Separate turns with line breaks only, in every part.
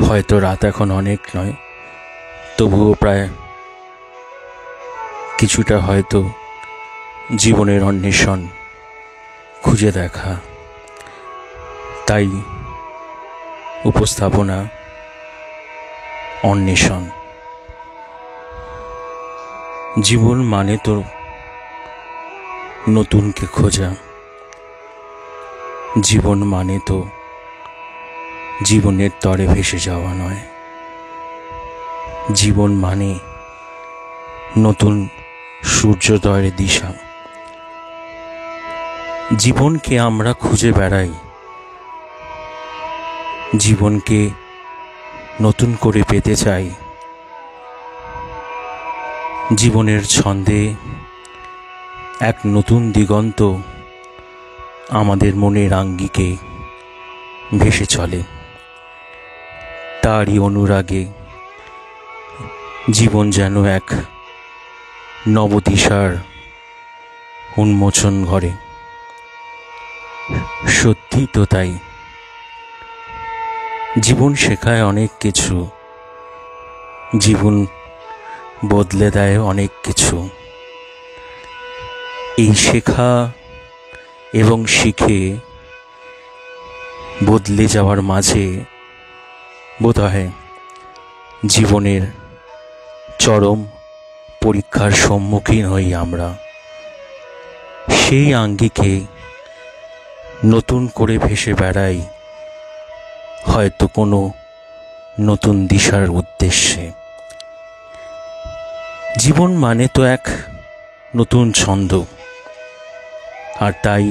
হয়তো রাত এখন অনেক নয়, তবুও প্রায় কিছুটা হয়তো জীবনের অন্বেষণ খুঁজে দেখা। তাই উপস্থাপনা অন্বেষণ। জীবন মানে তো নতুনকে খোঁজা, জীবন মানে তো জীবনের তরে ভেসে যাওয়া নয়। জীবন মানে নতুন সূর্যোদয়ের দিশা। জীবনকে আমরা খুঁজে বেড়াই, জীবনকে নতুন করে পেতে চাই। জীবনের ছন্দে এক নতুন দিগন্ত আমাদের মনের আঙ্গিকে ভেসে চলে। তারই অনুরাগে জীবন যেন এক নবদিশার উন্মোচন ঘরে। সত্যি তো তাই, জীবন শেখায় অনেক কিছু, জীবন বদলে দেয় অনেক কিছু। এই শেখা এবং শিখে বদলে যাওয়ার মাঝে বোধহয় জীবনের চরম পরীক্ষার সম্মুখীন হই আমরা। সেই আঙ্গিকে নতুন করে ভেসে বেড়াই, হয়তো কোনো নতুন দিশার উদ্দেশ্যে। জীবন মানে তো এক নতুন ছন্দ, আর তাই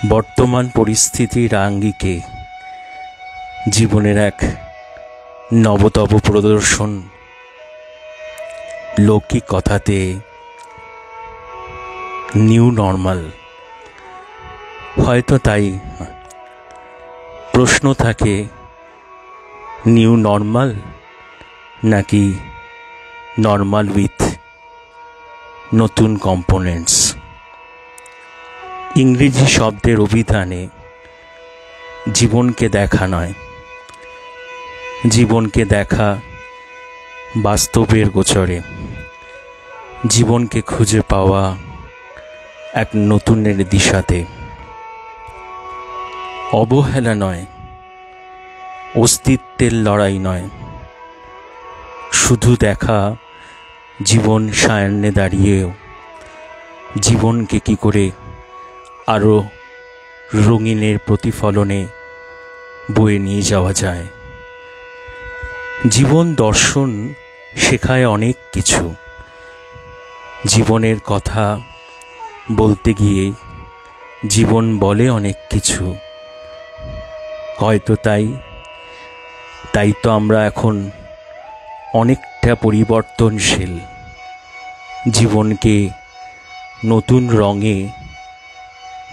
বর্তমান পরিস্থিতির আঙ্গিকে জীবনের এক নবতব প্রদর্শন। লৌকিক কথাতে নিউ নর্মাল। হয়তো তাই প্রশ্ন থাকে, নিউ নর্মাল নাকি নর্মাল উইথ নতুন কম্পোনেন্টস। ইংরেজি শব্দের অভিধানে জীবনকে দেখা নয়, জীবনকে দেখা বাস্তবের গোচরে। জীবনকে খুঁজে পাওয়া এক নতুনের দিশাতে। অবহেলা নয়, অস্তিত্বের লড়াই নয়, শুধু দেখা জীবন সায়ান্নে দাঁড়িয়েও জীবনকে কি করে আরও রঙিনের প্রতিফলনে বয়ে নিয়ে যাওয়া যায়। জীবন দর্শন শেখায় অনেক কিছু। জীবনের কথা বলতে গিয়ে জীবন বলে অনেক কিছু। হয়তো তাই তো আমরা এখন অনেকটা পরিবর্তনশীল। জীবনকে নতুন রঙে,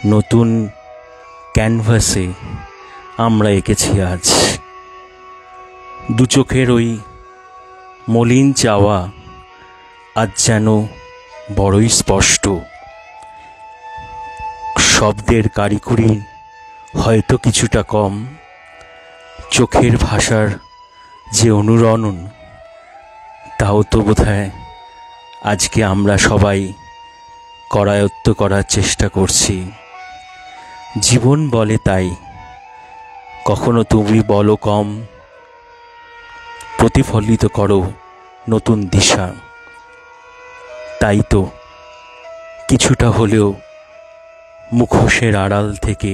নতুন ক্যানভাসে আমরা এঁকেছি আজ। দু চোখের ওই মলিন চাওয়া আজ যেন বড়ই স্পষ্ট। শব্দের কারিকুরি হয়তো কিছুটা কম, চোখের ভাষার যে অনুরণন তাও তো বোধহয় আজকে আমরা সবাই করায়ত্ত করার চেষ্টা করছি। জীবন বলে তাই, কখনো তুমি বলো কম, প্রতিফলিত করো নতুন দিশা। তাই তো কিছুটা হলেও মুখোশের আড়াল থেকে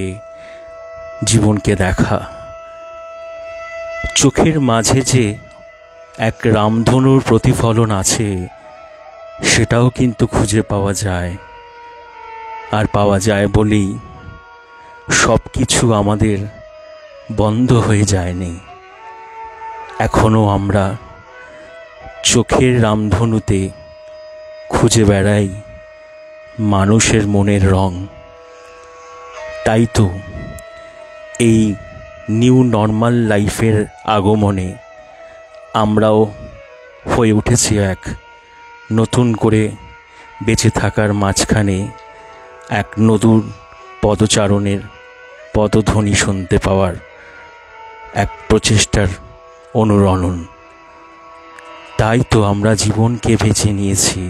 জীবনকে দেখা। চোখের মাঝে যে এক রামধনুর প্রতিফলন আছে, সেটাও কিন্তু খুঁজে পাওয়া যায়। আর পাওয়া যায় বলেই সব কিছু আমাদের বন্ধ হয়ে যায়নি। এখনো আমরা চোখের রামধনুতে খুঁজে বেড়াই মানুষের মনের রং। তাই তো এই নিউ নর্মাল লাইফের আগমনে আমরাও হয়ে উঠেছি এক নতুন করে বেঁচে থাকার মাঝখানে এক নতুন পদচারণের পদধ্বনি শুনতে পাওয়ার এক প্রচেষ্টার অনুরণন। তাই তো আমরা জীবনকে বেছে নিয়েছি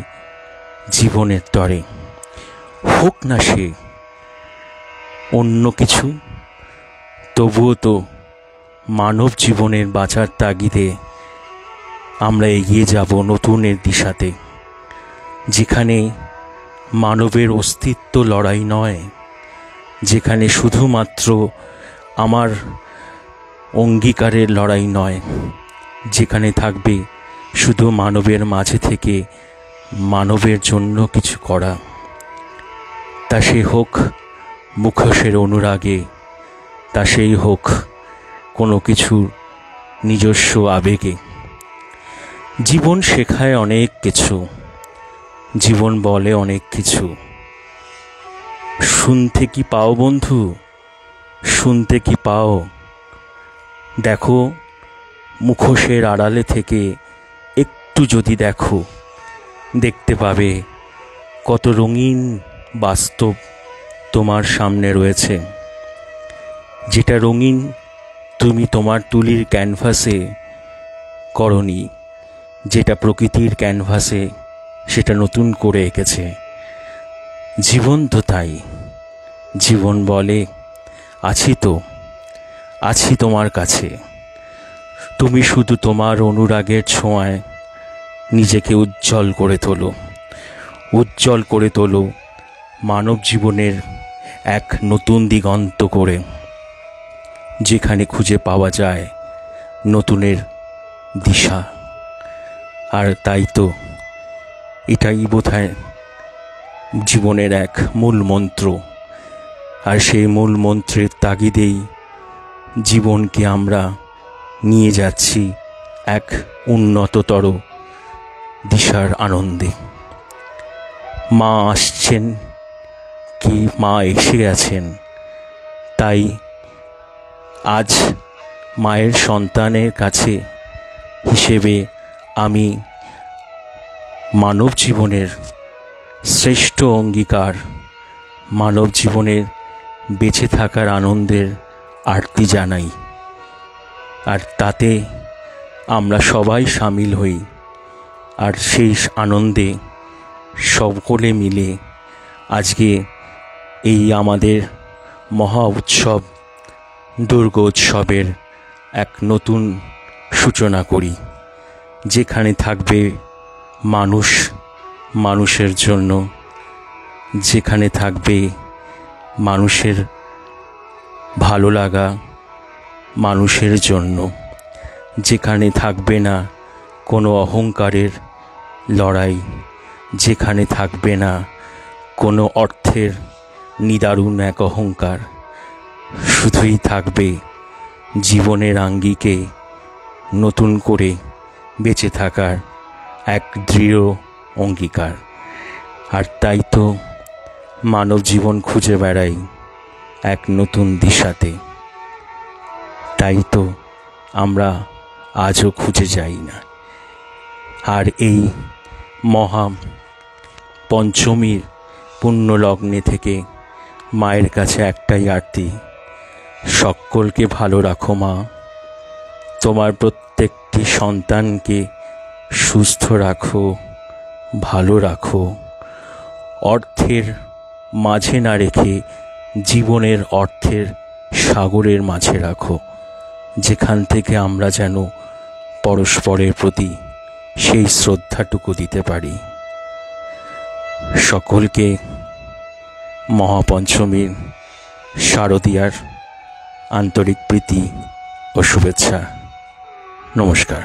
জীবনের তরে। হোক না সে অন্য কিছু, তবুও তো মানব জীবনের বাঁচার তাগিদে আমরা এগিয়ে যাব নতুনের দিশাতে, যেখানে মানবের অস্তিত্ব লড়াই নয়, যেখানে শুধুমাত্র আমার অঙ্গীকারের লড়াই নয়, যেখানে থাকবে শুধু মানবের মাঝে থেকে মানবের জন্য কিছু করা। তা সে হোক মুখোশের অনুরাগে, তা সেই হোক কোনো কিছু নিজস্ব আবেগে। জীবন শেখায় অনেক কিছু, জীবন বলে অনেক কিছু। শুনতে কি পাও বন্ধু, শুনতে কি পাও? দেখো মুখোশের আড়ালে থেকে একটু যদি দেখো, দেখতে পাবে কত রঙিন বাস্তব তোমার সামনে রয়েছে। যেটা রঙিন তুমি তোমার তুলির ক্যানভাসে করনি, যেটা প্রকৃতির ক্যানভাসে সেটা নতুন করে এঁকেছে। জীবন তো তাই, জীবন বলে আছি তো, আছি তোমার কাছে। তুমি শুধু তোমার অনুরাগের ছোঁয়ায় নিজেকে উজ্জ্বল করে তোলো, উজ্জ্বল করে তোলো মানব জীবনের এক নতুন দিগন্ত করে, যেখানে খুঁজে পাওয়া যায় নতুনের দিশা। আর তাই তো এটাই বোধহয় জীবনের এক মূল মন্ত্র। আর সেই মূল মন্ত্রের তাগিদেই জীবনকে আমরা নিয়ে যাচ্ছি এক উন্নততর দিশার আনন্দে। মা আসছেন কি মা এসে গেছেন, তাই আজ মায়ের সন্তানের কাছে হিসেবে আমি মানব জীবনের শ্রেষ্ঠ অঙ্গীকার, মানব জীবনের বেঁচে থাকার আনন্দের আরতি জানাই। আর তাতে আমরা সবাই সামিল হই, আর সেই আনন্দে সকলে মিলে আজকে এই আমাদের মহা উৎসব দুর্গোৎসবের এক নতুন সূচনা করি, যেখানে থাকবে মানুষ মানুষের জন্য, যেখানে থাকবে মানুষের ভালো লাগা মানুষের জন্য, যেখানে থাকবে না কোনো অহংকারের লড়াই, যেখানে থাকবে না কোনো অর্থের নিদারুণ এক অহংকার, শুধুই থাকবে জীবনের আঙ্গিকে নতুন করে বেঁচে থাকার এক দৃঢ় অঙ্গীকার। আর তাই তো মানব জীবন খুঁজে বেড়াই এক নতুন দিশাতে। তাই তো আমরা আজও খুঁজে যাই না। আর এই মহা পঞ্চমীর পুণ্যলগ্নে থেকে মায়ের কাছে একটাই আরতি, সকলকে ভালো রাখো মা, তোমার প্রত্যেকটি সন্তানকে সুস্থ রাখো, ভালো রাখো, অর্থের মাঝে না রেখে জীবনের অর্থের সাগরের মাঝে রাখো, যেখান থেকে আমরা যেন পরস্পরের প্রতি সেই শ্রদ্ধাটুকু দিতে পারি। সকলকে মহাপঞ্চমীর শারদীয়ার আন্তরিক প্রীতি ও শুভেচ্ছা। নমস্কার।